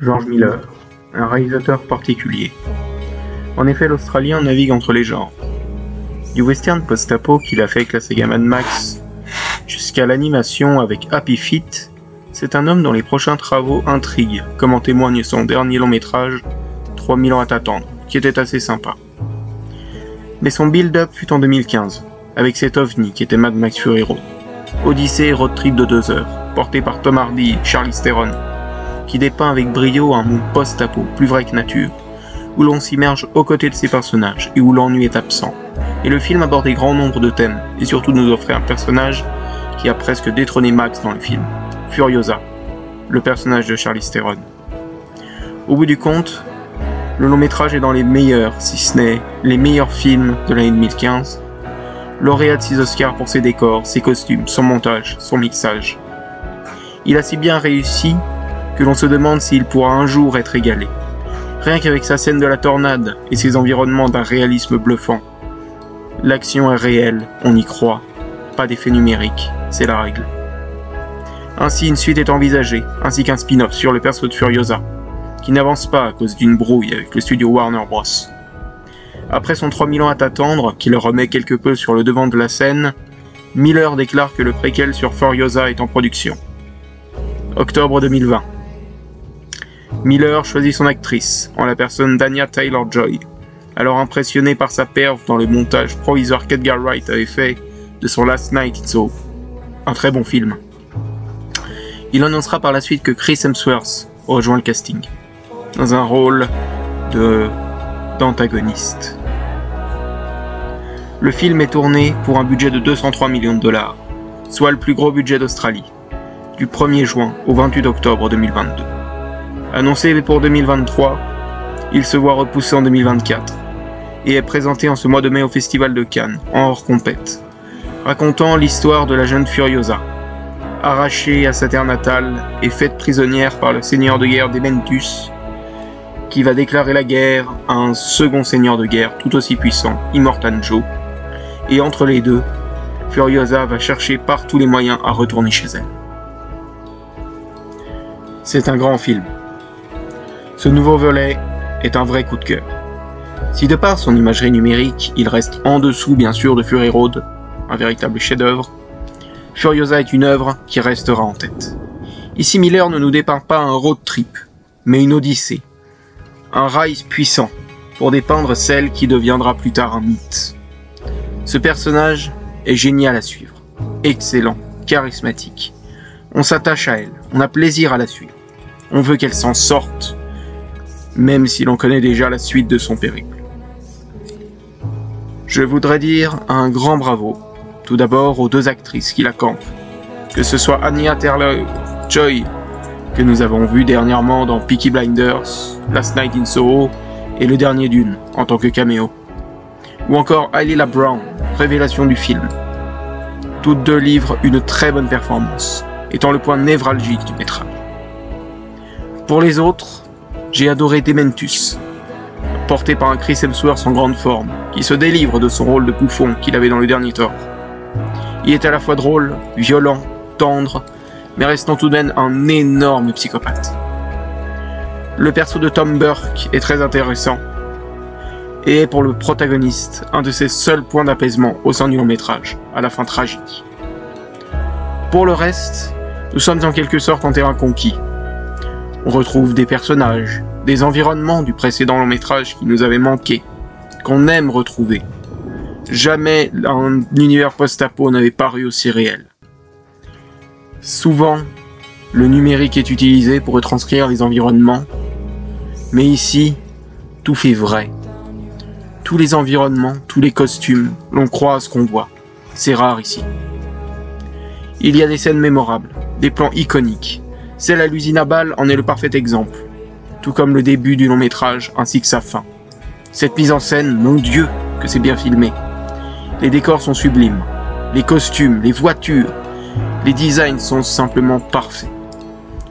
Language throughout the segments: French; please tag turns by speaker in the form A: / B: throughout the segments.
A: George Miller, un réalisateur particulier. En effet, l'Australien navigue entre les genres. Du western post-apo qu'il a fait avec la saga Mad Max, jusqu'à l'animation avec Happy Feet, c'est un homme dont les prochains travaux intriguent, comme en témoigne son dernier long métrage, 3000 ans à t'attendre, qui était assez sympa. Mais son build-up fut en 2015, avec cet ovni qui était Mad Max Fury Road. Odyssée et road trip de 2 heures, porté par Tom Hardy et Charlize Theron, qui dépeint avec brio un monde post-apo, plus vrai que nature, où l'on s'immerge aux côtés de ses personnages et où l'ennui est absent. Et le film aborde un grand nombre de thèmes, et surtout nous offrait un personnage qui a presque détrôné Max dans le film, Furiosa, le personnage de Charlize Theron. Au bout du compte, le long métrage est dans les meilleurs, si ce n'est les meilleurs films de l'année 2015, lauréat de 6 Oscars pour ses décors, ses costumes, son montage, son mixage. Il a si bien réussi que l'on se demande s'il pourra un jour être égalé. Rien qu'avec sa scène de la tornade et ses environnements d'un réalisme bluffant. L'action est réelle, on y croit, pas d'effet numérique, c'est la règle. Ainsi une suite est envisagée, ainsi qu'un spin-off sur le perso de Furiosa, qui n'avance pas à cause d'une brouille avec le studio Warner Bros. Après son 3000 ans à t'attendre, qui le remet quelque peu sur le devant de la scène, Miller déclare que le préquel sur Furiosa est en production. Octobre 2020. Miller choisit son actrice, en la personne d'Anya Taylor-Joy, alors impressionné par sa perf dans le montage provisoire qu'Edgar Wright avait fait de son Last Night in Soho. Un très bon film. Il annoncera par la suite que Chris Hemsworth rejoint le casting, dans un rôle d'antagoniste. Le film est tourné pour un budget de 203 millions de dollars, soit le plus gros budget d'Australie, du 1er juin au 28 octobre 2022. Annoncé pour 2023, il se voit repoussé en 2024 et est présenté en ce mois de mai au Festival de Cannes, en hors compète, racontant l'histoire de la jeune Furiosa, arrachée à sa terre natale et faite prisonnière par le seigneur de guerre Dementus, qui va déclarer la guerre à un second seigneur de guerre tout aussi puissant, Immortan Joe, et entre les deux, Furiosa va chercher par tous les moyens à retourner chez elle. C'est un grand film. Ce nouveau volet est un vrai coup de cœur. Si de par son imagerie numérique, il reste en dessous bien sûr de Fury Road, un véritable chef-d'œuvre, Furiosa est une œuvre qui restera en tête. Ici Miller ne nous dépeint pas un road trip, mais une odyssée, un rail puissant pour dépeindre celle qui deviendra plus tard un mythe. Ce personnage est génial à suivre, excellent, charismatique. On s'attache à elle, on a plaisir à la suivre. On veut qu'elle s'en sorte, même si l'on connaît déjà la suite de son périple. Je voudrais dire un grand bravo, tout d'abord aux 2 actrices qui la campent, que ce soit Anya Taylor-Joy, que nous avons vue dernièrement dans Peaky Blinders, Last Night in Soho et le dernier Dune, en tant que caméo, ou encore Ailila Brown, révélation du film. Toutes 2 livrent une très bonne performance, étant le point névralgique du métrage. Pour les autres, j'ai adoré Dementus, porté par un Chris Hemsworth en grande forme, qui se délivre de son rôle de bouffon qu'il avait dans le dernier Thor. Il est à la fois drôle, violent, tendre, mais restant tout de même un énorme psychopathe. Le perso de Tom Burke est très intéressant, et est pour le protagoniste un de ses seuls points d'apaisement au sein du long métrage, à la fin tragique. Pour le reste, nous sommes en quelque sorte en terrain conquis. On retrouve des personnages, des environnements du précédent long métrage qui nous avaient manqué, qu'on aime retrouver. Jamais un univers post-apo n'avait paru aussi réel. Souvent, le numérique est utilisé pour retranscrire les environnements, mais ici, tout fait vrai. Tous les environnements, tous les costumes, l'on croit à ce qu'on voit. C'est rare ici. Il y a des scènes mémorables, des plans iconiques. Celle à l'usine à balles en est le parfait exemple, tout comme le début du long métrage ainsi que sa fin. Cette mise en scène, mon Dieu, que c'est bien filmé. Les décors sont sublimes, les costumes, les voitures, les designs sont simplement parfaits.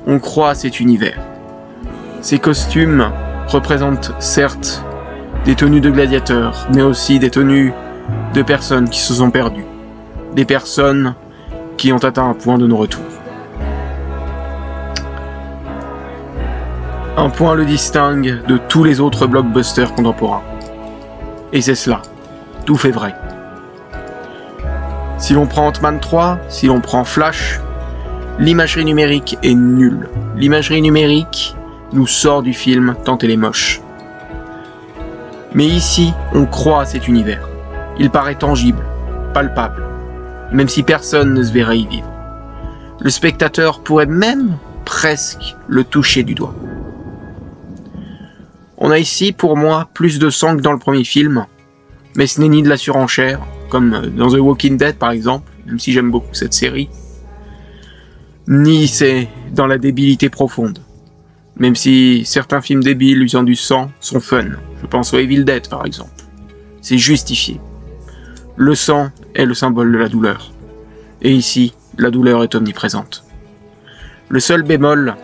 A: On croit à cet univers. Ces costumes représentent certes des tenues de gladiateurs, mais aussi des tenues de personnes qui se sont perdues, des personnes qui ont atteint un point de non-retour. Un point le distingue de tous les autres blockbusters contemporains. Et c'est cela, tout fait vrai. Si l'on prend Ant-Man 3, si l'on prend Flash, l'imagerie numérique est nulle. L'imagerie numérique nous sort du film tant elle est moche. Mais ici, on croit à cet univers. Il paraît tangible, palpable, même si personne ne se verrait y vivre. Le spectateur pourrait même presque le toucher du doigt. On a ici, pour moi, plus de sang que dans le premier film, mais ce n'est ni de la surenchère, comme dans The Walking Dead par exemple, même si j'aime beaucoup cette série, ni c'est dans la débilité profonde, même si certains films débiles usant du sang sont fun, je pense au Evil Dead par exemple. C'est justifié. Le sang est le symbole de la douleur, et ici, la douleur est omniprésente. Le seul bémol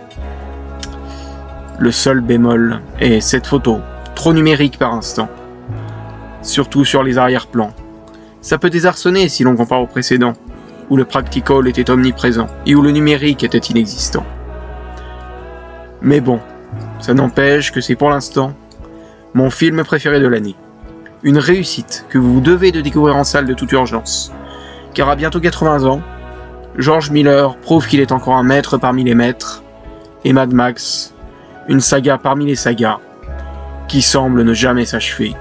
A: est cette photo, trop numérique par instant, surtout sur les arrière-plans. Ça peut désarçonner si l'on compare au précédent, où le practical était omniprésent et où le numérique était inexistant. Mais bon, ça n'empêche que c'est pour l'instant mon film préféré de l'année. Une réussite que vous devez de découvrir en salle de toute urgence, car à bientôt 80 ans, George Miller prouve qu'il est encore un maître parmi les maîtres, et Mad Max, une saga parmi les sagas, qui semble ne jamais s'achever,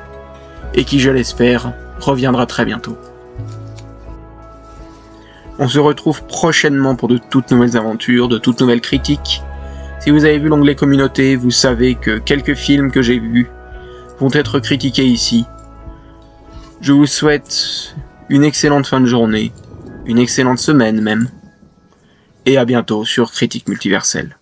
A: et qui, je l'espère, reviendra très bientôt. On se retrouve prochainement pour de toutes nouvelles aventures, de toutes nouvelles critiques. Si vous avez vu l'onglet communauté, vous savez que quelques films que j'ai vus vont être critiqués ici. Je vous souhaite une excellente fin de journée, une excellente semaine même, et à bientôt sur Critique Multiverselle.